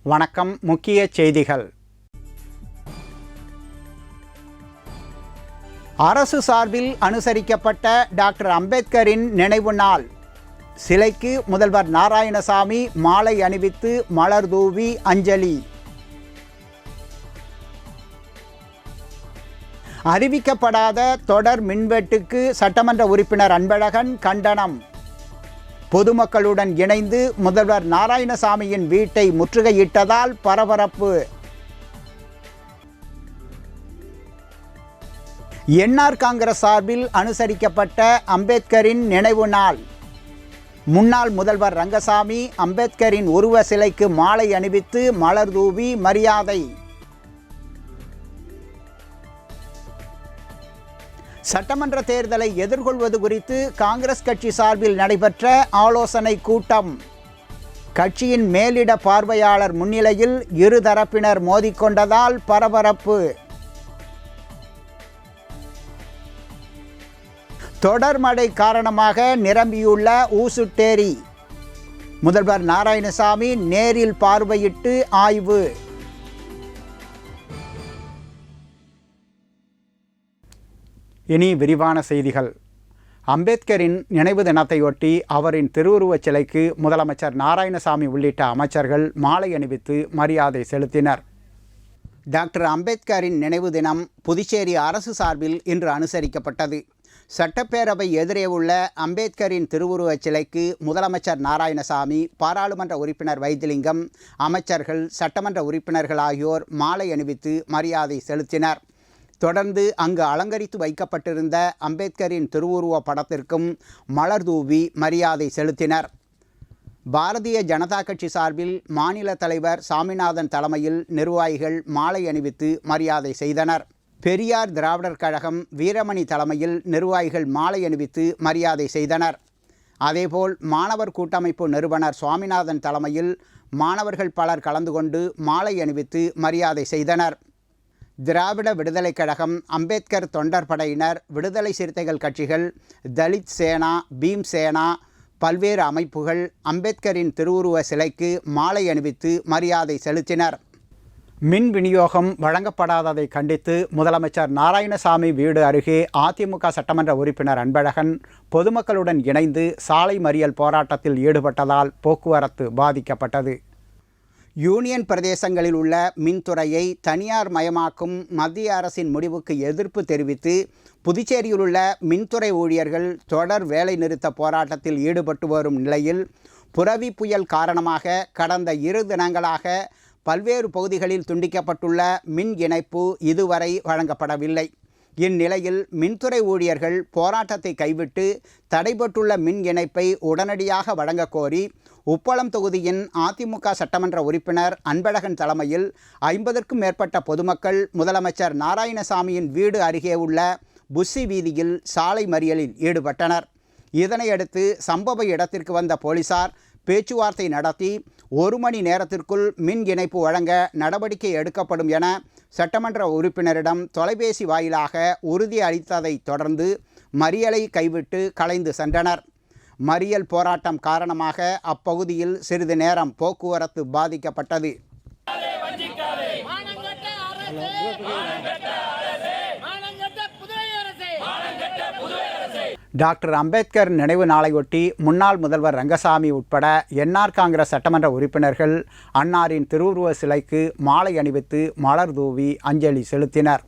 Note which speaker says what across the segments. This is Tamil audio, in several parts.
Speaker 1: வணக்கம். முக்கிய செய்திகள். அரசு சார்பில் அனுசரிக்கப்பட்ட டாக்டர் அம்பேத்கரின் நினைவு நாள். சிலைக்கு முதல்வர் நாராயணசாமி மாலை அணிவித்து மலர் தூவி அஞ்சலி. அறிவிக்கப்படாத தொடர் மின்வெட்டுக்கு சட்டமன்ற உறுப்பினர் அன்பழகன் கண்டனம். பொதுமக்களுடன் இணைந்து முதல்வர் நாராயணசாமியின் வீட்டை முற்றுகையிட்டதால் பரபரப்பு. என்ஆர் காங்கிரஸ் சார்பில் அனுசரிக்கப்பட்ட அம்பேத்கரின் நினைவு நாள். முன்னாள் முதல்வர் ரங்கசாமி அம்பேத்கரின் உருவ சிலைக்கு மாலை அணிவித்து மலர் தூவி மரியாதை. சட்டமன்ற தேர்தலை எதிர்கொள்வது குறித்து காங்கிரஸ் கட்சி சார்பில் நடைபெற்ற ஆலோசனை கூட்டம். கட்சியின் மேலிட பார்வையாளர் முன்னிலையில் இருதரப்பினர் மோதிக்கொண்டதால் பரபரப்பு. தொடர் மழை காரணமாக நிரம்பியுள்ள ஊசுட்டேரி. முதல்வர் நாராயணசாமி நேரில் பார்வையிட்டு ஆய்வு. இனி விரிவான செய்திகள். அம்பேத்கரின் நினைவு தினத்தையொட்டி அவரின் திருவுருவச் சிலைக்கு முதலமைச்சர் நாராயணசாமி உள்ளிட்ட அமைச்சர்கள் மாலை அணிவித்து மரியாதை செலுத்தினர். டாக்டர் அம்பேத்கரின் நினைவு தினம் புதுச்சேரி அரசு சார்பில் இன்று அனுசரிக்கப்பட்டது. சட்டப்பேரவை எதிரே உள்ள அம்பேத்கரின் திருவுருவச் சிலைக்கு முதலமைச்சர் நாராயணசாமி, பாராளுமன்ற உறுப்பினர் வைத்திலிங்கம், அமைச்சர்கள், சட்டமன்ற உறுப்பினர்கள் ஆகியோர் மாலை அணிவித்து மரியாதை செலுத்தினர். தொடர்ந்து அங்கு அலங்கரித்து வைக்கப்பட்டிருந்த அம்பேத்கரின் திருவுருவ படத்திற்கும் மலர் தூவி மரியாதை செலுத்தினர். பாரதிய ஜனதா கட்சி சார்பில் மாநில தலைவர் சாமிநாதன் தலைமையில் நிர்வாகிகள் மாலை அணிவித்து மரியாதை செய்தனர். பெரியார் திராவிடர் கழகம் வீரமணி தலைமையில் நிர்வாகிகள் மாலை அணிவித்து மரியாதை செய்தனர். அதேபோல் மாணவர் கூட்டமைப்பு நிறுவனர் சுவாமிநாதன் தலைமையில் மாணவர்கள் பலர் கலந்து கொண்டு மாலை அணிவித்து மரியாதை செய்தனர். திராவிட விடுதலை கழகம், அம்பேத்கர் தொண்டர் படையினர், விடுதலை சிறுத்தைகள் கட்சிகள், தலித் சேனா, பீம் சேனா, பல்வேறு அமைப்புகள் அம்பேத்கரின் திருவுருவ சிலைக்கு மாலை அணிவித்து மரியாதை செலுத்தினர். மின் விநியோகம் வழங்கப்படாததை கண்டித்து முதலமைச்சர் நாராயணசாமி வீடு அருகே அதிமுக சட்டமன்ற உறுப்பினர் அன்பழகன் பொதுமக்களுடன் இணைந்து சாலை மறியல் போராட்டத்தில் ஈடுபட்டதால் போக்குவரத்து பாதிக்கப்பட்டது. யூனியன் பிரதேசங்களில் உள்ள மின்துறையை தனியார் மயமாக்கும் மத்திய அரசின் முடிவுக்கு எதிர்ப்பு தெரிவித்து புதுச்சேரியில் உள்ள மின்துறை ஊழியர்கள் தொடர் வேலைநிறுத்த போராட்டத்தில் ஈடுபட்டு வரும் நிலையில் புரவி புயல் காரணமாக கடந்த 2 தினங்களாக பல்வேறு பகுதிகளில் துண்டிக்கப்பட்டுள்ள மின் இணைப்பு இதுவரை வழங்கப்படவில்லை. இந்நிலையில் மின்துறை ஊழியர்கள் போராட்டத்தை கைவிட்டு தடைபட்டுள்ள மின் இணைப்பை உடனடியாக வழங்க கோரி உப்பளம் தொகுதியின் அதிமுக சட்டமன்ற உறுப்பினர் அன்பழகன் தலைமையில் 50க்கும் மேற்பட்ட பொதுமக்கள் முதலமைச்சர் நாராயணசாமியின் வீடு அருகே உள்ள புஸ்ஸி வீதியில் சாலை மறியலில் ஈடுபட்டனர். இதனையடுத்து சம்பவ இடத்திற்கு வந்த போலீசார் பேச்சுவார்த்தை நடத்தி 1 மணி நேரத்திற்குள் மின் இணைப்பு வழங்க நடவடிக்கை எடுக்கப்படும் என சட்டமன்ற உறுப்பினரிடம் தொலைபேசி வாயிலாக உறுதி அளித்ததை தொடர்ந்து மறியலை கைவிட்டு கலைந்து சென்றனர். மறியல் போராட்டம் காரணமாக அப்பகுதியில் சிறிது நேரம் போக்குவரத்து பாதிக்கப்பட்டது. டாக்டர் அம்பேத்கர் நினைவு நாளையொட்டி முன்னாள் முதல்வர் ரங்கசாமி உட்பட என்ஆர் காங்கிரஸ் சட்டமன்ற உறுப்பினர்கள் அன்னாரின் திருவுருவ சிலைக்கு மாலை அணிவித்து மலர் தூவி அஞ்சலி செலுத்தினர்.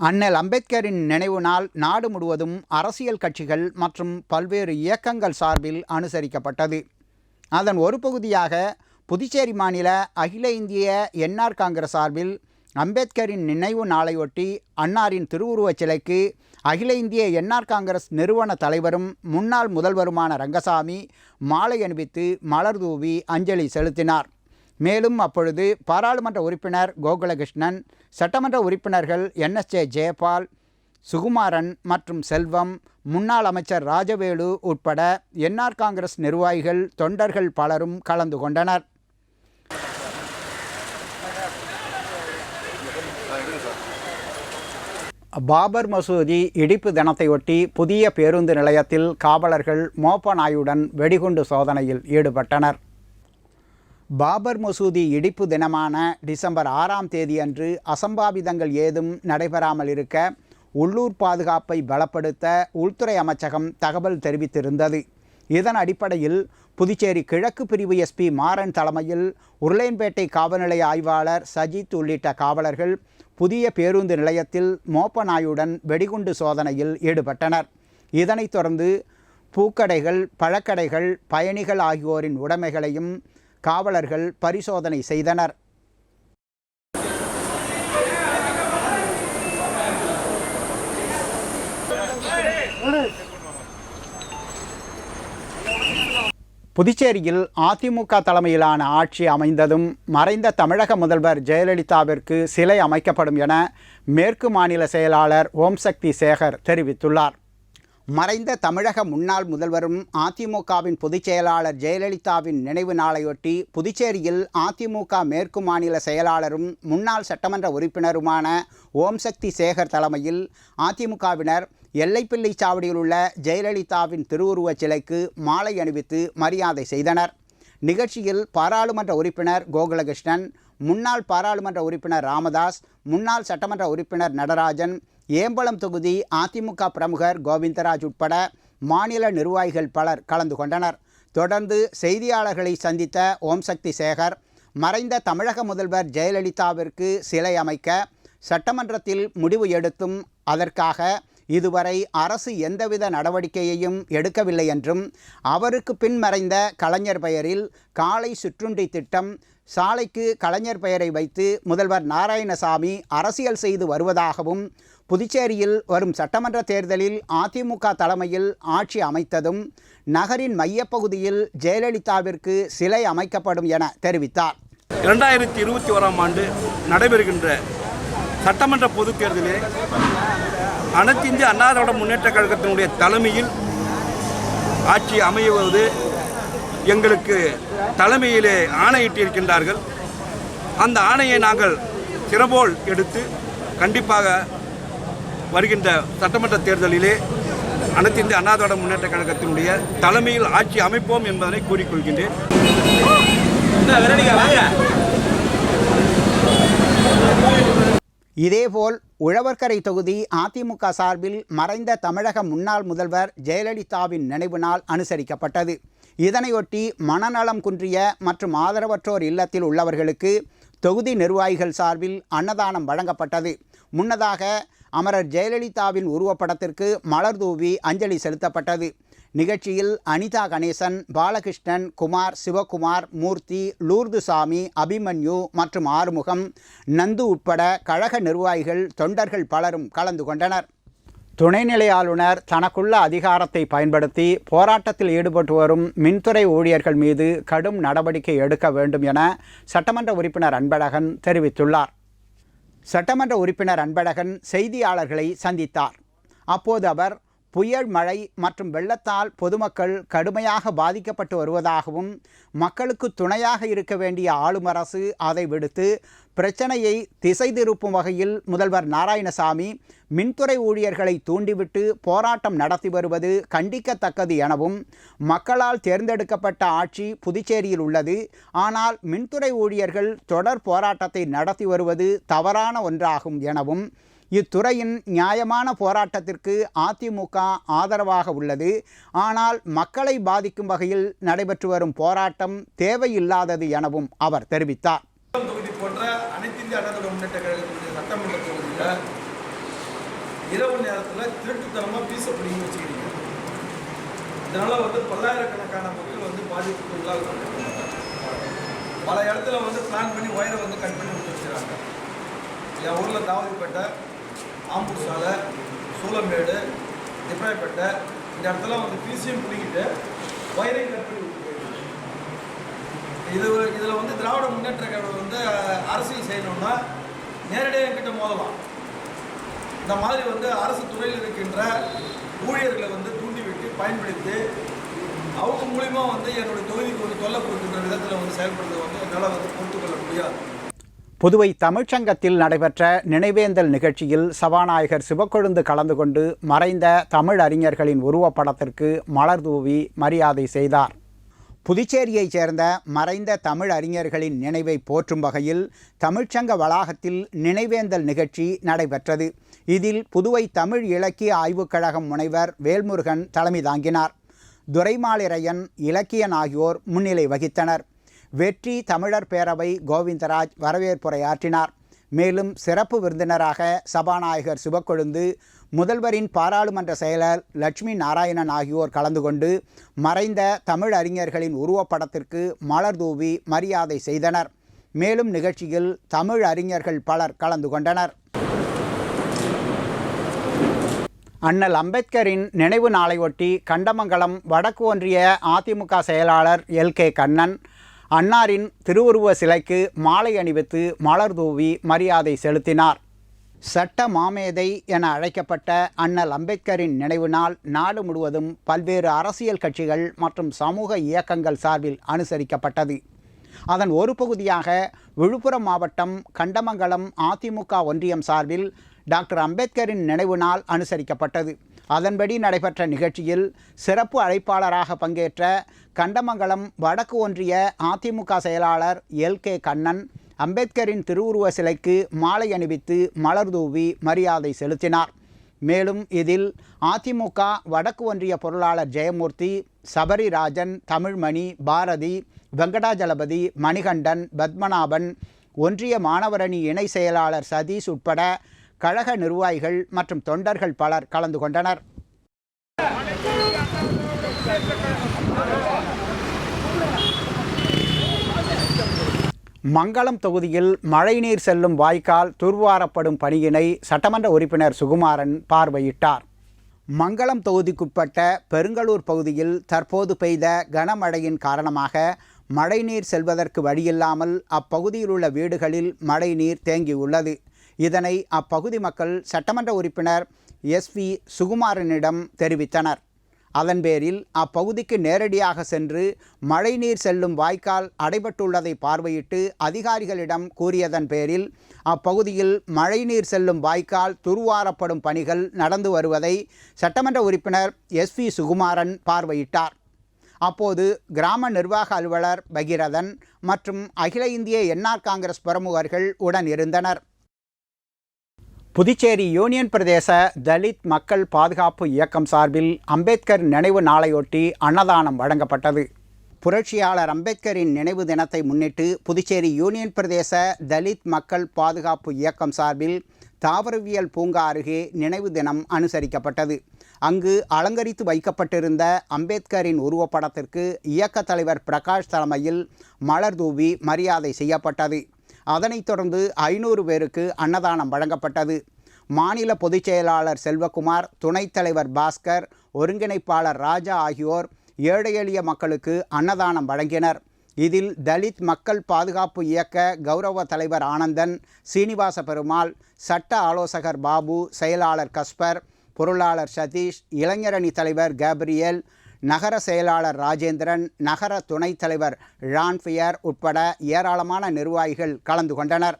Speaker 1: அண்ணல் அம்பேத்கரின் நினைவு நாள் நாடு முழுவதும் அரசியல் கட்சிகள் மற்றும் பல்வேறு இயக்கங்கள் சார்பில் அனுசரிக்கப்பட்டது. அதன் ஒரு பகுதியாக புதுச்சேரி மாநில அகில இந்திய என்ஆர் காங்கிரஸ் சார்பில் அம்பேத்கரின் நினைவு நாளையொட்டி அன்னாரின் திருவுருவச் சிலைக்கு அகில இந்திய என்ஆர் காங்கிரஸ் நிறுவன தலைவரும் முன்னாள் முதல்வருமான ரங்கசாமி மாலை அணிவித்து மலர் தூவி அஞ்சலி செலுத்தினார். மேலும் அப்பொழுது பாராளுமன்ற உறுப்பினர் கோகுலகிருஷ்ணன், சட்டமன்ற உறுப்பினர்கள் NSJ ஜெயபால், சுகுமாரன் மற்றும் செல்வம், முன்னாள் அமைச்சர் ராஜவேலு உட்பட என்ஆர் காங்கிரஸ் நிர்வாகிகள், தொண்டர்கள் பலரும் கலந்து கொண்டனர். பாபர் மசூதி இடிப்பு தினத்தையொட்டி புதிய பேருந்து நிலையத்தில் காவலர்கள் மோப்ப நாயுடன் வெடிகுண்டு சோதனையில் ஈடுபட்டனர். பாபர் மசூதி இடிப்பு தினமான டிசம்பர் 6ஆம் தேதி அன்று அசம்பாவிதங்கள் ஏதும் நடைபெறாமல் இருக்க உள்ளூர் பாதுகாப்பை பலப்படுத்த உள்துறை அமைச்சகம் தகவல் தெரிவித்திருந்தது. இதன் அடிப்படையில் புதுச்சேரி கிழக்கு பிரிவு எஸ்பி மாறன் தலைமையில் உருளையன்பேட்டை காவல் நிலைய ஆய்வாளர் சஜித் உள்ளிட்ட காவலர்கள் புதிய பேருந்து நிலையத்தில் மோப்ப நாயுடன் வெடிகுண்டு சோதனையில் ஈடுபட்டனர். இதனைத் தொடர்ந்து பூக்கடைகள், பழக்கடைகள், பயணிகள் ஆகியோரின் உடைமைகளையும் காவலர்கள் பரிசோதனை செய்தனர். புதுச்சேரியில் அதிமுக தலைமையிலான ஆட்சி அமைந்ததும் மறைந்த தமிழக முதல்வர் ஜெயலலிதாவிற்கு சிலை அமைக்கப்படும் என மேற்கு மாநில செயலாளர் ஓம்சக்தி சேகர் தெரிவித்துள்ளார். மறைந்த தமிழக முன்னாள் முதல்வரும் அதிமுகவின் பொதுச் செயலாளர் ஜெயலலிதாவின் நினைவு நாளையொட்டி புதுச்சேரியில் அதிமுக மேற்கு மாநில செயலாளரும் முன்னாள் சட்டமன்ற உறுப்பினருமான ஓம்சக்தி சேகர் தலைமையில் அதிமுகவினர் எல்லைப்பிள்ளை சாவடியில் உள்ள ஜெயலலிதாவின் திருவுருவச் சிலைக்கு மாலை அணிவித்து மரியாதை செய்தனர். நிகழ்ச்சியில் பாராளுமன்ற உறுப்பினர் கோகுலகிருஷ்ணன், முன்னாள் பாராளுமன்ற உறுப்பினர் ராமதாஸ், முன்னாள் சட்டமன்ற உறுப்பினர் நடராஜன், ஏம்பலம் தொகுதி அதிமுக பிரமுகர் கோவிந்தராஜ் உட்பட மாநில நிர்வாகிகள் பலர் கலந்து கொண்டனர். தொடர்ந்து செய்தியாளர்களை சந்தித்த ஓம்சக்தி சேகர், மறைந்த தமிழக முதல்வர் ஜெயலலிதாவிற்கு சிலை அமைக்க சட்டமன்றத்தில் முடிவு எடுத்தும் அதற்காக இதுவரை அரசு எந்தவித நடவடிக்கையையும் எடுக்கவில்லை என்றும், அவருக்கு பின் மறைந்த கலைஞர் பெயரில் காலை சிற்றுண்டி திட்டம், சாலைக்கு கலைஞர் பெயரை வைத்து முதல்வர் நாராயணசாமி அரசியல் செய்து வருவதாகவும், புதுச்சேரியில் வரும் சட்டமன்ற தேர்தலில் அதிமுக தலைமையில் ஆட்சி அமைத்ததும் நகரின் மையப்பகுதியில் ஜெயலலிதாவிற்கு சிலை அமைக்கப்படும் என தெரிவித்தார்.
Speaker 2: 2021ஆம் ஆண்டு நடைபெறுகின்ற சட்டமன்ற பொதுத் தேர்தலில் அனைத்து இந்திய அண்ணா திராவிட முன்னேற்றக் கழகத்தினுடைய தலைமையில் ஆட்சி அமைவது எங்களுக்கு தலைமையிலே ஆணையிட்டிருக்கின்றார்கள். அந்த ஆணையை நாங்கள் சிறபோல் எடுத்து கண்டிப்பாக வருகின்ற சட்டமன்ற தேர்தலிலே அனைத்து இந்திய அண்ணா திராவிட முன்னேற்றக் கழகத்தினுடைய தலைமையில் ஆட்சி அமைப்போம் என்பதனை கூறிக்கொள்கின்றேன்.
Speaker 1: இதேபோல் உழவர்கரை தொகுதி அதிமுக சார்பில் மறைந்த தமிழக முன்னாள் முதல்வர் ஜெயலலிதாவின் நினைவு நாள் அனுசரிக்கப்பட்டது. இதனையொட்டி மனநலம் குன்றிய மற்றும் ஆதரவற்றோர் இல்லத்தில் உள்ளவர்களுக்கு தொகுதி நிர்வாகிகள் சார்பில் அன்னதானம் வழங்கப்பட்டது. முன்னதாக அமரர் ஜெயலலிதாவின் உருவப்படத்திற்கு மலர் தூவி அஞ்சலி செலுத்தப்பட்டது. நிகழ்ச்சியில் அனிதா கணேசன், பாலகிருஷ்ணன், குமார், சிவகுமார், மூர்த்தி, லூர்துசாமி, அபிமன்யு மற்றும் ஆறுமுகம், நந்து உட்பட கழக நிர்வாகிகள், தொண்டர்கள் பலரும் கலந்து கொண்டனர். துணைநிலை ஆளுநர் தனக்குள்ள அதிகாரத்தை பயன்படுத்தி போராட்டத்தில் ஈடுபட்டு வரும் மின்துறை ஊழியர்கள் மீது கடும் நடவடிக்கை எடுக்க வேண்டும் என சட்டமன்ற உறுப்பினர் அன்பழகன் தெரிவித்துள்ளார். சட்டமன்ற உறுப்பினர் அன்பழகன் செய்தியாளர்களை சந்தித்தார். அப்போது அவர் புயல், மழை மற்றும் வெள்ளத்தால் பொதுமக்கள் கடுமையாக பாதிக்கப்பட்டு வருவதாகவும், மக்களுக்கு துணையாக இருக்க வேண்டிய ஆளும் அரசு அதை விடுத்து பிரச்சனையை திசை திருப்பும் வகையில் முதல்வர் நாராயணசாமி மின்துறை ஊழியர்களை தூண்டிவிட்டு போராட்டம் நடத்தி வருவது கண்டிக்கத்தக்கது எனவும், மக்களால் தேர்ந்தெடுக்கப்பட்ட ஆட்சி புதுச்சேரியில் உள்ளது, ஆனால் மின்துறை ஊழியர்கள் தொடர் போராட்டத்தை நடத்தி வருவது தவறான ஒன்றாகும் எனவும், இத்துறையின் நியாயமான போராட்டத்திற்கு அதிமுக ஆதரவாக உள்ளது, ஆனால் மக்களை பாதிக்கும் வகையில் நடைபெற்று வரும் போராட்டம் தேவையில்லாதது எனவும் அவர் தெரிவித்தார்.
Speaker 2: தொகுதி போன்ற அனைத்து இந்திய அண்ணா திராவிட முன்னேற்றக் கழகத்தினுடைய சட்டமன்ற தொகுதியில் இரவு நேரத்தில் திருட்டுத்தனமாக பீச பிடிங்கி வச்சுக்கிறீங்க. இதனால் பல்லாயிரக்கணக்கான மக்கள் பாதிப்புக்கு உள்ளாக பல இடத்துல பிளான் பண்ணி ஒயரை கட் பண்ணி விட்டு வச்சுக்கிறாங்க. என் ஊரில் தாவதிப்பேட்டை, ஆம்பூர் சாலை, சூளமேடு, திப்ராய்பேட்டை இந்த இடத்துல பிசிஎம் பிடிக்கிட்டு ஒயரையும் கட் பண்ணி விட்டு இதில் திராவிட முன்னேற்ற கழகம் அரசியல் செய்யணும்னா நேரடியாக என்கிட்ட மோதலாம். இந்த மாதிரி அரசு துறையில் இருக்கின்ற ஊழியர்களை தூண்டிவிட்டு பயன்படுத்தி அவங்க மூலிமா என்னுடைய தொகுதிக்கு தொல்லை கொடுக்கின்ற விதத்தில் செயல்படுறது என்னால் பொறுத்துக்கொள்ள முடியாது.
Speaker 1: புதுவை தமிழ்ச்சங்கத்தில் நடைபெற்ற நினைவேந்தல் நிகழ்ச்சியில் சபாநாயகர் சிவக்கொழுந்து கலந்து கொண்டு மறைந்த தமிழ் அறிஞர்களின் உருவப்படத்திற்கு மலர் தூவி மரியாதை செய்தார். புதுச்சேரியைச் சேர்ந்த மறைந்த தமிழ் அறிஞர்களின் நினைவை போற்றும் வகையில் தமிழ்ச்சங்க வளாகத்தில் நினைவேந்தல் நிகழ்ச்சி நடைபெற்றது. இதில் புதுவை தமிழ் இலக்கிய ஆய்வுக் கழகம் முனைவர் வேல்முருகன் தலைமை தாங்கினார். துரைமாலிரையன், இலக்கியன் ஆகியோர் முன்னிலை வகித்தனர். வெற்றி தமிழர் பேரவை கோவிந்தராஜ் வரவேற்புரையாற்றினார். மேலும் சிறப்பு விருந்தினராக சபாநாயகர் சிவக்கொழுந்து, முதல்வரின் பாராளுமன்ற செயலர் லட்சுமி நாராயணன் ஆகியோர் கலந்து கொண்டு மறைந்த தமிழ் அறிஞர்களின் உருவப்படத்திற்கு மலர் தூவி மரியாதை செய்தனர். மேலும் நிகழ்ச்சியில் தமிழ் அறிஞர்கள் பலர் கலந்து கொண்டனர். அண்ணல் அம்பேத்கரின் நினைவு நாளையொட்டி கண்டமங்கலம் வடக்கு ஒன்றிய அதிமுக செயலாளர் LK கண்ணன் அன்னாரின் திருவுருவ சிலைக்கு மாலை அணிவித்து மலர் தூவி மரியாதை செலுத்தினார். சட்ட மாமேதை என அழைக்கப்பட்ட அண்ணல் அம்பேத்கரின் நினைவு நாள் நாடு முழுவதும் பல்வேறு அரசியல் கட்சிகள் மற்றும் சமூக இயக்கங்கள் சார்பில் அனுசரிக்கப்பட்டது. அதன் ஒரு பகுதியாக விழுப்புரம் மாவட்டம் கண்டமங்கலம் அதிமுக ஒன்றியம் சார்பில் டாக்டர் அம்பேத்கரின் நினைவு நாள் அனுசரிக்கப்பட்டது. அதன்படி நடைபெற்ற நிகழ்ச்சியில் சிறப்பு அழைப்பாளராக பங்கேற்ற கண்டமங்கலம் வடக்கு ஒன்றிய அதிமுக செயலாளர் LK கண்ணன் அம்பேத்கரின் திருவுருவ சிலைக்கு மாலை அணிவித்து மலர் தூவி மரியாதை செலுத்தினார். மேலும் இதில் அதிமுக வடக்கு ஒன்றிய பொருளாளர் ஜெயமூர்த்தி, சபரிராஜன், தமிழ்மணி, பாரதி, வெங்கடாஜலபதி, மணிகண்டன், பத்மநாபன், ஒன்றிய மாணவரணி இணை செயலாளர் சதீஷ் உட்பட கழக நிர்வாகிகள் மற்றும் தொண்டர்கள் பலர் கலந்து கொண்டனர். மங்களம் தொகுதியில் மழைநீர் செல்லும் வாய்க்கால் தூர்வாரப்படும் பணியினை சட்டமன்ற உறுப்பினர் சுகுமாரன் பார்வையிட்டார். மங்களம் தொகுதிக்குட்பட்ட பெருங்களூர் பகுதியில் தற்போது பெய்த கனமழையின் காரணமாக மழைநீர் செல்வதற்கு வழியில்லாமல் அப்பகுதியில் உள்ள வீடுகளில் மழைநீர் தேங்கியுள்ளது. இதனை அப்பகுதி மக்கள் சட்டமன்ற உறுப்பினர் SV சுகுமாரனிடம் தெரிவித்தனர். அதன் பேரில் அப்பகுதிக்கு நேரடியாக சென்று மழைநீர் செல்லும் வாய்க்கால் அடைபட்டுள்ளதை பார்வையிட்டு அதிகாரிகளிடம் கூறியதன் பேரில் அப்பகுதியில் மழைநீர் செல்லும் வாய்க்கால் துர்வாரப்படும் பணிகள் நடந்து வருவதை சட்டமன்ற உறுப்பினர் SV சுகுமாரன் பார்வையிட்டார். அப்போது கிராம நிர்வாக அலுவலர் பகீரதன் மற்றும் அகில இந்திய NR காங்கிரஸ் பிரமுகர்கள் உடன் இருந்தனர். புதுச்சேரி யூனியன் பிரதேச தலித் மக்கள் பாதுகாப்பு இயக்கம் சார்பில் அம்பேத்கர் நினைவு நாளையொட்டி அன்னதானம் வழங்கப்பட்டது. புரட்சியாளர் அம்பேத்கரின் நினைவு தினத்தை முன்னிட்டு புதுச்சேரி யூனியன் பிரதேச தலித் மக்கள் பாதுகாப்பு இயக்கம் சார்பில் தாவரவியல் பூங்கா அருகே நினைவு தினம் அனுசரிக்கப்பட்டது. அங்கு அலங்கரித்து வைக்கப்பட்டிருந்த அம்பேத்கரின் உருவப்படத்திற்கு இயக்க தலைவர் பிரகாஷ் தலைமையில் மலர் தூவி மரியாதை செய்யப்பட்டது. அதனைத் தொடர்ந்து 500 பேருக்கு அன்னதானம் வழங்கப்பட்டது. மாநில பொதுச் செயலாளர் செல்வகுமார், துணைத் தலைவர் பாஸ்கர், ஒருங்கிணைப்பாளர் ராஜா ஆகியோர் ஏழை எளிய மக்களுக்கு அன்னதானம் வழங்கினர். இதில் தலித் மக்கள் பாதுகாப்பு இயக்க கௌரவ தலைவர் ஆனந்தன், சீனிவாச பெருமாள், சட்ட ஆலோசகர் பாபு, செயலாளர் கஸ்பர், பொருளாளர் சதீஷ், இளைஞரணி தலைவர் கேப்ரியல், நகர செயலாளர் ராஜேந்திரன், நகர துணைத் தலைவர் ரான்ஃபியர் உட்பட ஏராளமான நிர்வாகிகள் கலந்து கொண்டனர்.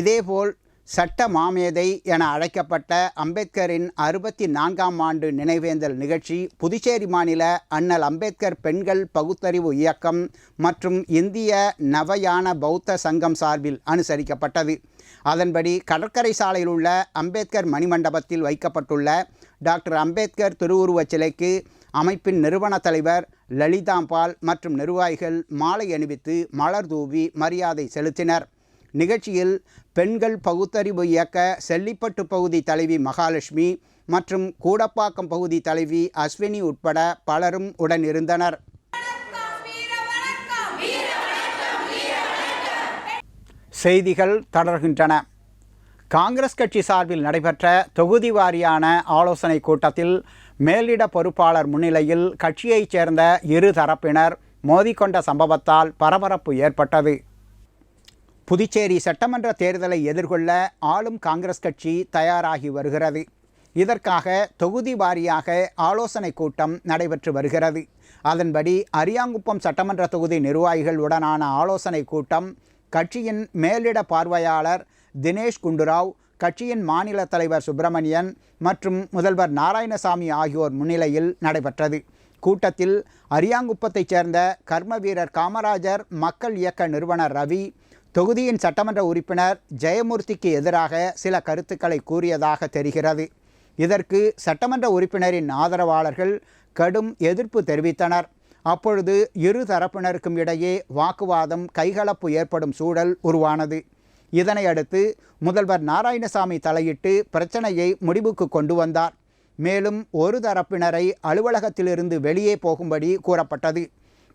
Speaker 1: இதேபோல் சட்ட மாமேதை என அழைக்கப்பட்ட அம்பேத்கரின் 64ஆம் ஆண்டு நினைவேந்தல் நிகழ்ச்சி புதுச்சேரி மாநில அண்ணல் அம்பேத்கர் பெண்கள் பகுத்தறிவு இயக்கம் மற்றும் இந்திய நவயான பௌத்த சங்கம் சார்பில் அனுசரிக்கப்பட்டது. அதன்படி கடற்கரை சாலையில் உள்ள அம்பேத்கர் மணிமண்டபத்தில் வைக்கப்பட்டுள்ள டாக்டர் அம்பேத்கர் திருவுருவச் சிலைக்கு அமைப்பின் நிறுவன தலைவர் லலிதாம்பாள் மற்றும் நிர்வாகிகள் மாலை அணிவித்து மலர் தூவி மரியாதை செலுத்தினர். நிகழ்ச்சியில் பெண்கள் பகுத்தறிவு இயக்க செல்லிப்பட்டு பகுதி தலைவி மகாலட்சுமி மற்றும் கூடப்பாக்கம் பகுதி தலைவி அஸ்வினி உட்பட பலரும் உடன் இருந்தனர். செய்திகள் தொடர்கின்றன. காங்கிரஸ் கட்சி சார்பில் நடைபெற்ற தொகுதி வாரியான ஆலோசனை கூட்டத்தில் மேலிட பொறுப்பாளர் முன்னிலையில் கட்சியைச் சேர்ந்த இரு தரப்பினர் மோதிக்கொண்ட சம்பவத்தால் பரபரப்பு ஏற்பட்டது. புதுச்சேரி சட்டமன்ற தேர்தலை எதிர்கொள்ள ஆளும் காங்கிரஸ் கட்சி தயாராகி வருகிறது. இதற்காக தொகுதி வாரியாக ஆலோசனை கூட்டம் நடைபெற்று வருகிறது. அதன்படி அரியாங்குப்பம் சட்டமன்ற தொகுதி நிர்வாகிகளுடனான ஆலோசனை கூட்டம் கட்சியின் மேலிட பார்வையாளர் தினேஷ் குண்டுராவ், கட்சியின் மாநில தலைவர் சுப்பிரமணியன் மற்றும் முதல்வர் நாராயணசாமி ஆகியோர் முன்னிலையில் நடைபெற்றது. கூட்டத்தில் அரியாங்குப்பத்தைச் சேர்ந்த கர்ம வீரர் காமராஜர் மக்கள் இயக்க நிறுவனர் ரவி, தொகுதியின் சட்டமன்ற உறுப்பினர் ஜெயமூர்த்திக்கு எதிராக சில கருத்துக்களை கூறியதாக தெரிகிறது. இதற்கு சட்டமன்ற உறுப்பினரின் ஆதரவாளர்கள் கடும் எதிர்ப்பு தெரிவித்தனர். அப்பொழுது இரு தரப்பினருக்கும் இடையே வாக்குவாதம், கைகலப்பு ஏற்படும் சூழல் உருவானது. இதனையடுத்து முதல்வர் நாராயணசாமி தலையிட்டு பிரச்சனையை முடிவுக்கு கொண்டு வந்தார். மேலும் ஒரு தரப்பினரை அலுவலகத்திலிருந்து வெளியே போகும்படி கூறப்பட்டது.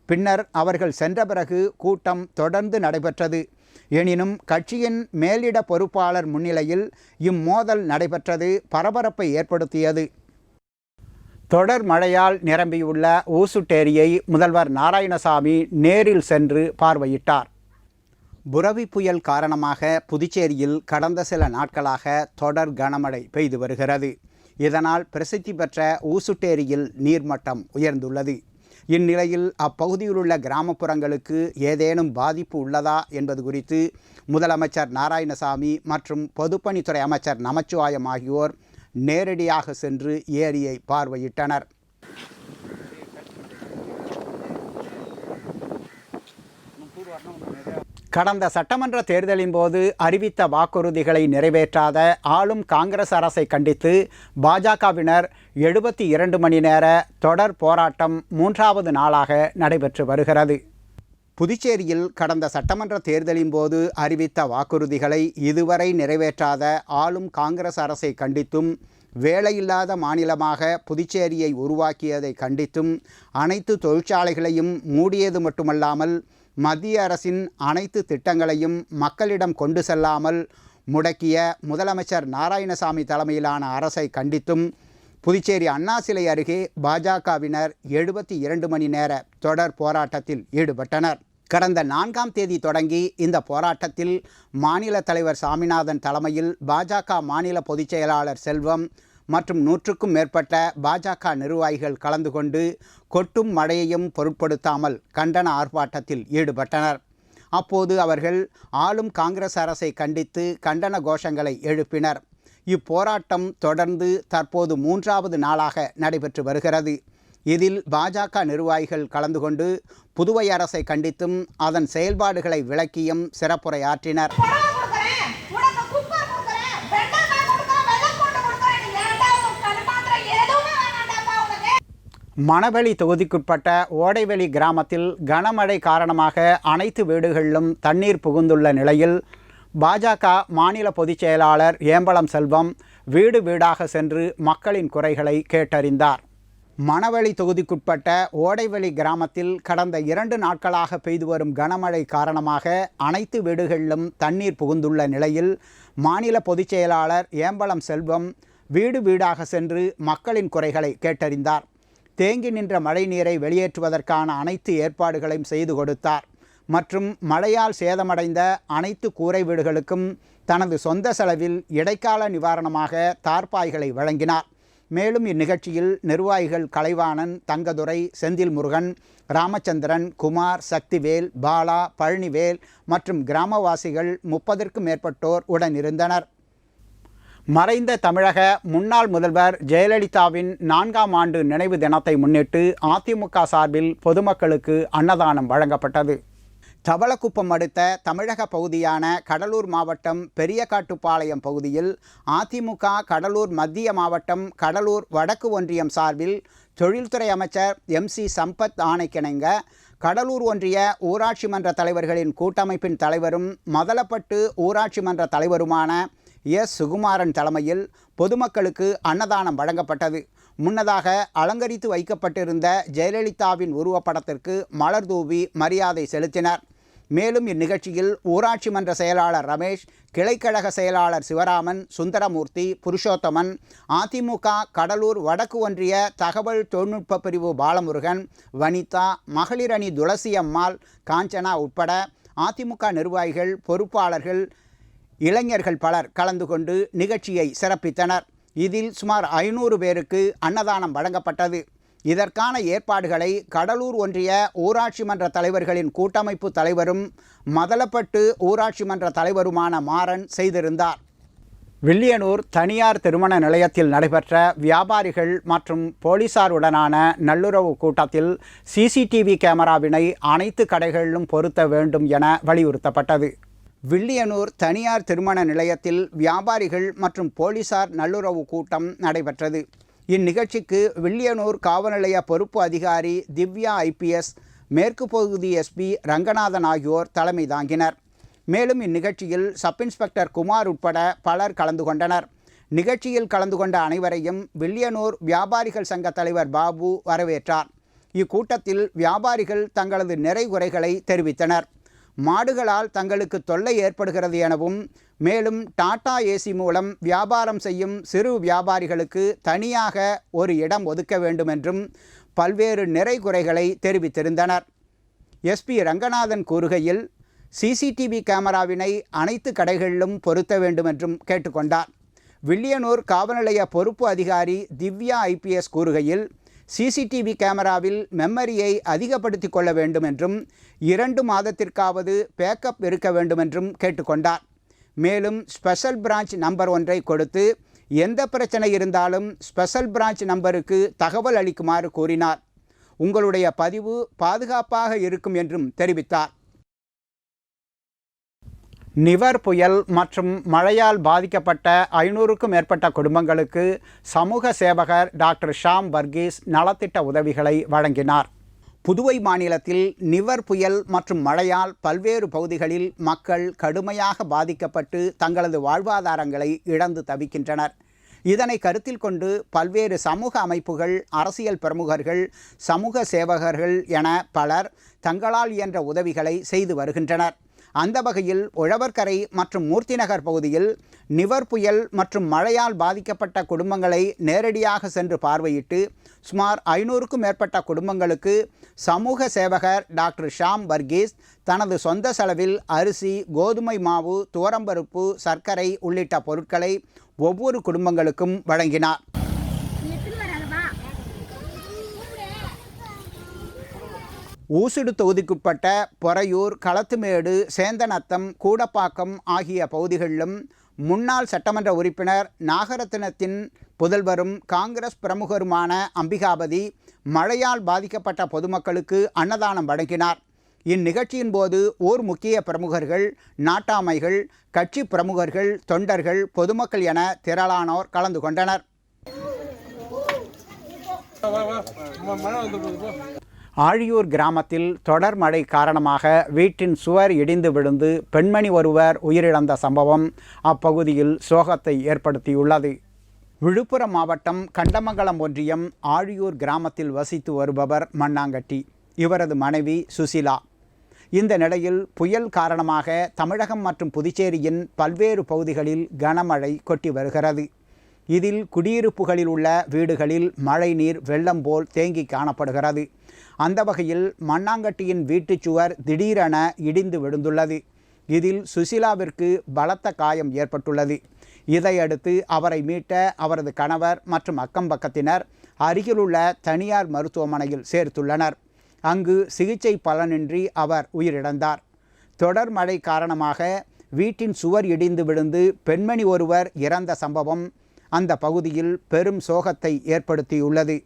Speaker 1: பின்னர் அவர்கள் சென்ற பிறகு கூட்டம் தொடர்ந்து நடைபெற்றது. எனினும் கட்சியின் மேலிட பொறுப்பாளர் முன்னிலையில் இம்மோதல் நடைபெற்றது பரபரப்பை ஏற்படுத்தியது. தொடர் மழையால் நிரம்பியுள்ள ஊசுட்டேரியை முதல்வர் நாராயணசாமி நேரில் சென்று பார்வையிட்டார். புரவி புயல் காரணமாக புதுச்சேரியில் கடந்த சில நாட்களாக தொடர் கனமழை பெய்து வருகிறது. இதனால் பிரசித்தி பெற்ற ஊசுட்டேரியில் நீர்மட்டம் உயர்ந்துள்ளது. இந்நிலையில் அப்பகுதியில் உள்ள கிராமப்புறங்களுக்கு ஏதேனும் பாதிப்பு உள்ளதா என்பது குறித்து முதலமைச்சர் நாராயணசாமி மற்றும் பொதுப்பணித்துறை அமைச்சர் நமச்சிவாயம் ஆகியோர் நேரடியாக சென்று ஏரியை பார்வையிட்டனர். கடந்த சட்டமன்ற தேர்தலின் போது அறிவித்த வாக்குறுதிகளை நிறைவேற்றாத ஆளும் காங்கிரஸ் அரசை கண்டித்து பாஜகவினர் 72 மணி நேர தொடர் போராட்டம் 3வது நாளாக நடைபெற்று வருகிறது. புதுச்சேரியில் கடந்த சட்டமன்ற தேர்தலின் போது அறிவித்த வாக்குறுதிகளை இதுவரை நிறைவேற்றாத ஆளும் காங்கிரஸ் அரசை கண்டித்தும், வேலையில்லாத மாநிலமாக புதுச்சேரியை உருவாக்கியதை கண்டித்தும், அனைத்து தொழிற்சாலைகளையும் மூடியது மட்டுமல்லாமல் மத்திய அரசின் அனைத்து திட்டங்களையும் மக்களிடம் கொண்டு செல்லாமல் முடக்கிய முதலமைச்சர் நாராயணசாமி தலைமையிலான அரசை கண்டித்தும் புதுச்சேரி அண்ணா சிலை அருகே பாஜகவினர் 72 மணி நேர தொடர் போராட்டத்தில் ஈடுபட்டனர். கடந்த 4ஆம் தேதி தொடங்கி இந்த போராட்டத்தில் மாநில தலைவர் சாமிநாதன் தலைமையில் பாஜக மாநில பொதுச் செயலாளர் செல்வம் மற்றும் 100க்கும் மேற்பட்ட பாஜக நிர்வாகிகள் கலந்து கொண்டு கொட்டும் மழையையும் பொருட்படுத்தாமல் கண்டன ஆர்ப்பாட்டத்தில் ஈடுபட்டனர். அப்போது அவர்கள் ஆளும் காங்கிரஸ் அரசை கண்டித்து கண்டன கோஷங்களை எழுப்பினர். இப்போராட்டம் தொடர்ந்து தற்போது 3வது நாளாக நடைபெற்று வருகிறது. இதில் பாஜக நிர்வாகிகள் கலந்து கொண்டு புதுவை அரசை கண்டித்தும் அதன் செயல்பாடுகளை விளக்கியும் சிறப்புரையாற்றினர். மணவெளி தொகுதிக்குட்பட்ட ஓடைவெளி கிராமத்தில் கனமழை காரணமாக அனைத்து வீடுகளிலும் தண்ணீர் புகுந்துள்ள நிலையில் பாஜக மாநில பொதுச் செயலாளர் ஏம்பலம் செல்வம் வீடு வீடாக சென்று மக்களின் குறைகளை கேட்டறிந்தார். மணவெளி தொகுதிக்குட்பட்ட ஓடைவெளி கிராமத்தில் கடந்த 2 நாட்களாக பெய்து வரும் கனமழை காரணமாக அனைத்து வீடுகளிலும் தண்ணீர் புகுந்துள்ள நிலையில் மாநில பொதுச் செயலாளர் ஏம்பலம் செல்வம் வீடு வீடாக சென்று மக்களின் குறைகளை கேட்டறிந்தார். தேங்கி நின்ற மழை நீரை வெளியேற்றுவதற்கான அனைத்து ஏற்பாடுகளையும் செய்து கொடுத்தார். மற்றும் மழையால் சேதமடைந்த அனைத்து கூரை வீடுகளுக்கும் தனது சொந்த செலவில் இடைக்கால நிவாரணமாக தார்பாய்களை வழங்கினார். மேலும் இந்நிகழ்ச்சியில் நிர்வாகிகள் கலைவாணன், தங்கதுரை, செந்தில் முருகன், ராமச்சந்திரன், குமார், சக்திவேல், பாலா, பழனிவேல் மற்றும் கிராமவாசிகள் 30க்கும் மேற்பட்டோர் உடனிருந்தனர். மறைந்த தமிழக முன்னாள் முதல்வர் ஜெயலலிதாவின் 4ஆம் ஆண்டு நினைவு தினத்தை முன்னிட்டு அதிமுக சார்பில் பொதுமக்களுக்கு அன்னதானம் வழங்கப்பட்டது. தவளக்குப்பம் அடுத்த தமிழக பகுதியான கடலூர் மாவட்டம் பெரியகாட்டுப்பாளையம் பகுதியில் அதிமுக கடலூர் மத்திய மாவட்டம் கடலூர் வடக்கு ஒன்றியம் சார்பில் தொழில்துறை அமைச்சர் MC சம்பத் ஆணைக்கிணங்க கடலூர் ஒன்றிய ஊராட்சி மன்ற தலைவர்களின் கூட்டமைப்பின் தலைவரும் மதலப்பட்டு ஊராட்சி மன்ற தலைவருமான S. சுகுமாரன் தலைமையில் பொதுமக்களுக்கு அன்னதானம் வழங்கப்பட்டது. முன்னதாக அலங்கரித்து வைக்கப்பட்டிருந்த ஜெயலலிதாவின் உருவப்படத்திற்கு மலர் தூவி மரியாதை செலுத்தினர். மேலும் இந்நிகழ்ச்சியில் ஊராட்சி மன்ற செயலாளர் ரமேஷ், கிளைக்கழக செயலாளர் சிவராமன், சுந்தரமூர்த்தி, புருஷோத்தமன், அதிமுக கடலூர் வடக்கு ஒன்றிய தகவல் தொழில்நுட்ப பிரிவு பாலமுருகன், வனிதா, மகளிர் அணி துளசி அம்மாள், காஞ்சனா உட்பட அதிமுக நிர்வாகிகள், பொறுப்பாளர்கள், இளைஞர்கள் பலர் கலந்து கொண்டு நிகழ்ச்சியை சிறப்பித்தனர். இதில் சுமார் 500 பேருக்கு அன்னதானம் வழங்கப்பட்டது. இதற்கான ஏற்பாடுகளை கடலூர் ஒன்றிய ஊராட்சி மன்ற தலைவர்களின் கூட்டமைப்பு தலைவரும் மதலப்பட்டு ஊராட்சி மன்ற தலைவருமான மாறன் செய்திருந்தார். வில்லியனூர் தனியார் திருமண நிலையத்தில் நடைபெற்ற வியாபாரிகள் மற்றும் போலீசாருடனான நல்லுறவு கூட்டத்தில் சிசிடிவி கேமராவினை அனைத்து கடைகளிலும் பொருத்த வேண்டும் என வலியுறுத்தப்பட்டது. வில்லியனூர் தனியார் திருமண நிலையத்தில் வியாபாரிகள் மற்றும் போலீசார் நல்லுறவு கூட்டம் நடைபெற்றது. இந்நிகழ்ச்சிக்கு வில்லியனூர் காவல் நிலைய பொறுப்பு அதிகாரி திவ்யா ஐபிஎஸ், மேற்கு பகுதி எஸ்பி ரங்கநாதன் ஆகியோர் தலைமை தாங்கினர். மேலும் இந்நிகழ்ச்சியில் சப் இன்ஸ்பெக்டர் குமார் உட்பட பலர் கலந்து கொண்டனர். நிகழ்ச்சியில் கலந்து கொண்ட அனைவரையும் வில்லியனூர் வியாபாரிகள் சங்க தலைவர் பாபு வரவேற்றார். இக்கூட்டத்தில் வியாபாரிகள் தங்களது நிறைகுறைகளை தெரிவித்தனர். மாடுகளால் தங்களுக்கு தொல்லை ஏற்படுகிறது எனவும், மேலும் டாடா ஏசி மூலம் வியாபாரம் செய்யும் சிறு வியாபாரிகளுக்கு தனியாக ஒரு இடம் ஒதுக்க வேண்டும் என்றும் பல்வேறு நிறைகுறைகளை தெரிவித்திருந்தனர். எஸ்பி ரங்கநாதன் கூறுகையில், சிசிடிவி கேமராவினை அனைத்து கடைகளிலும் பொருத்த வேண்டும் என்றும் கேட்டுக்கொண்டார். வில்லியனூர் காவல் நிலைய பொறுப்பு அதிகாரி திவ்யா ஐபிஎஸ் கூறுகையில், சிசிடிவி கேமராவில் மெமரியை அதிகப்படுத்திக் கொள்ள வேண்டும் என்றும் 2 மாதத்திற்காவது பேக்கப் இருக்க வேண்டும் என்றும் கேட்டுக்கொண்டார். மேலும் ஸ்பெஷல் பிரான்ச் நம்பர் ஒன்றை கொடுத்து எந்த பிரச்சனை இருந்தாலும் ஸ்பெஷல் பிரான்ச் நம்பருக்கு தகவல் அளிக்குமாறு கூறினார். உங்களுடைய பதிவு பாதுகாப்பாக இருக்கும் என்றும் தெரிவித்தார். நிவர் புயல் மற்றும் மழையால் பாதிக்கப்பட்ட 500க்கும் மேற்பட்ட குடும்பங்களுக்கு சமூக சேவகர் டாக்டர் ஷாம் வர்கீஸ் நலத்திட்ட உதவிகளை வழங்கினார். புதுவை மாநிலத்தில் நிவர் புயல் மற்றும் மழையால் பல்வேறு பகுதிகளில் மக்கள் கடுமையாக பாதிக்கப்பட்டு தங்களது வாழ்வாதாரங்களை இழந்து தவிக்கின்றனர். இதனை கருத்தில் கொண்டு பல்வேறு சமூக அமைப்புகள், அரசியல் பிரமுகர்கள், சமூக சேவகர்கள் என பலர் தங்களால் இயன்ற உதவிகளை செய்து வருகின்றனர். அந்த வகையில் உழவர்கரை மற்றும் மூர்த்திநகர் பகுதியில் நிவர் புயல் மற்றும் மழையால் பாதிக்கப்பட்ட குடும்பங்களை நேரடியாக சென்று பார்வையிட்டு சுமார் 500க்கும் மேற்பட்ட குடும்பங்களுக்கு சமூக சேவகர் டாக்டர் ஷாம் வர்கீஸ் தனது சொந்த செலவில் அரிசி, கோதுமை மாவு, துவரம்பருப்பு, சர்க்கரை உள்ளிட்ட பொருட்களை ஒவ்வொரு குடும்பங்களுக்கும் வழங்கினார். ஊசுடு தொகுதிக்குட்பட்ட பொறையூர், களத்துமேடு, சேந்தநத்தம், கூடப்பாக்கம் ஆகிய பகுதிகளிலும் முன்னாள் சட்டமன்ற உறுப்பினர் நாகரத்தினத்தின் புதல்வரும் காங்கிரஸ் பிரமுகருமான அம்பிகாபதி மழையால் பாதிக்கப்பட்ட பொதுமக்களுக்கு அன்னதானம் வழங்கினார். இந்நிகழ்ச்சியின் போது ஊர் முக்கிய பிரமுகர்கள், நாட்டாமைகள், கட்சி பிரமுகர்கள், தொண்டர்கள், பொதுமக்கள் என திரளானோர் கலந்து கொண்டனர். ஆழியூர் கிராமத்தில் தொடர் மழை காரணமாக வீட்டின் சுவர் இடிந்து விழுந்து பெண்மணி ஒருவர் உயிரிழந்த சம்பவம் அப்பகுதியில் சோகத்தை ஏற்படுத்தியுள்ளது. விழுப்புரம் மாவட்டம் கண்டமங்கலம் ஒன்றியம் ஆழியூர் கிராமத்தில் வசித்து வருபவர் மண்ணாங்கட்டி. இவரது மனைவி சுசிலா. இந்த நிலையில் புயல் காரணமாக தமிழகம் மற்றும் புதுச்சேரியின் பல்வேறு பகுதிகளில் கனமழை கொட்டி வருகிறது. இதில் குடியிருப்புகளில் உள்ள வீடுகளில் மழை நீர் வெள்ளம் போல் தேங்கி காணப்படுகிறது. அந்த வகையில் மண்ணாங்கட்டியின் வீட்டுச்சுவர் திடீரென இடிந்து விழுந்துள்ளது. இதில் சுசிலாவிற்கு பலத்த காயம் ஏற்பட்டுள்ளது. இதையடுத்து அவரை மீட்ட அவரது கணவர் மற்றும் அக்கம்பக்கத்தினர் அருகிலுள்ள தனியார் மருத்துவமனையில் சேர்த்துள்ளனர். அங்கு சிகிச்சை பலனின்றி அவர் உயிரிழந்தார். தொடர் மழை காரணமாக வீட்டின் சுவர் இடிந்து விழுந்து பெண்மணி ஒருவர் இறந்த சம்பவம் அந்த பகுதியில் பெரும் சோகத்தை ஏற்படுத்தியுள்ளது.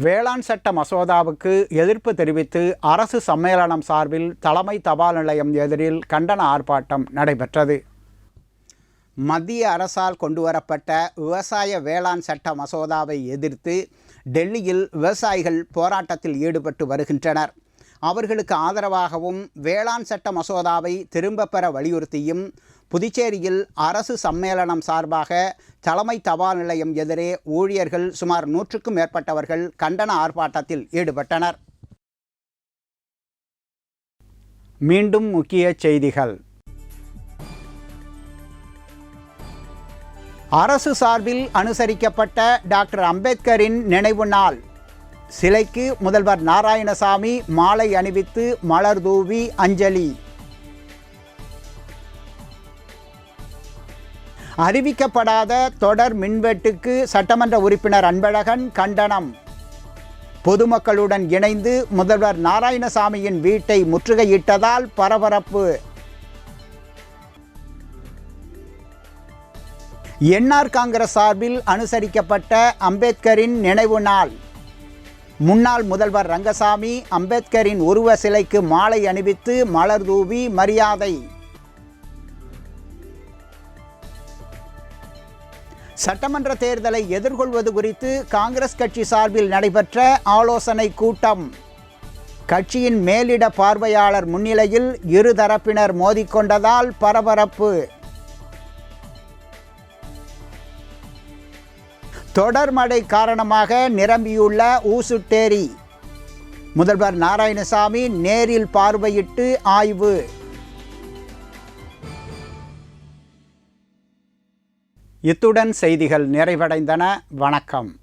Speaker 1: வேளாண் சட்ட மசோதாவுக்கு எதிர்ப்பு தெரிவித்து அரசு சம்மேளனம் சார்பில் தலைமை தபால் நிலையம் எதிரில் கண்டன ஆர்ப்பாட்டம் நடைபெற்றது. மத்திய அரசால் கொண்டுவரப்பட்ட விவசாய வேளாண் சட்ட மசோதாவை எதிர்த்து டெல்லியில் விவசாயிகள் போராட்டத்தில் ஈடுபட்டு வருகின்றனர். அவர்களுக்கு ஆதரவாகவும் வேளாண் சட்ட மசோதாவை திரும்ப பெற வலியுறுத்தியும் புதுச்சேரியில் அரசு சம்மேளனம் சார்பாக தலைமை தபால் நிலையம் எதிரே ஊழியர்கள் சுமார் 100க்கும் மேற்பட்டவர்கள் கண்டன ஆர்ப்பாட்டத்தில் ஈடுபட்டனர். மீண்டும் முக்கிய செய்திகள். அரசு சார்பில் அனுசரிக்கப்பட்ட டாக்டர் அம்பேத்கரின் நினைவு நாள். சிலைக்கு முதல்வர் நாராயணசாமி மாலை அணிவித்து மலர் தூவி அஞ்சலி. அறிவிக்கப்படாத தொடர் மின்வெட்டுக்கு சட்டமன்ற உறுப்பினர் அன்பழகன் கண்டனம். பொதுமக்களுடன் இணைந்து முதல்வர் நாராயணசாமியின் வீட்டை முற்றுகையிட்டதால் பரபரப்பு. என்ஆர் காங்கிரஸ் சார்பில் அனுசரிக்கப்பட்ட அம்பேத்கரின் நினைவு நாள். முன்னாள் முதல்வர் ரங்கசாமி அம்பேத்கரின் உருவ சிலைக்கு மாலை அணிவித்து மலர் தூவி மரியாதை. சட்டமன்ற தேர்தலை எதிர்கொள்வது குறித்து காங்கிரஸ் கட்சி சார்பில் நடைபெற்ற ஆலோசனை கூட்டம். கட்சியின் மேலிட பார்வையாளர் முன்னிலையில் இருதரப்பினர் மோதிக்கொண்டதால் பரபரப்பு. தொடர் மழை காரணமாக நிரம்பியுள்ள ஊசுட்டேரி. முதல்வர் நாராயணசாமி நேரில் பார்வையிட்டு ஆய்வு. இத்துடன் செய்திகள் நிறைவடைந்தன. வணக்கம்.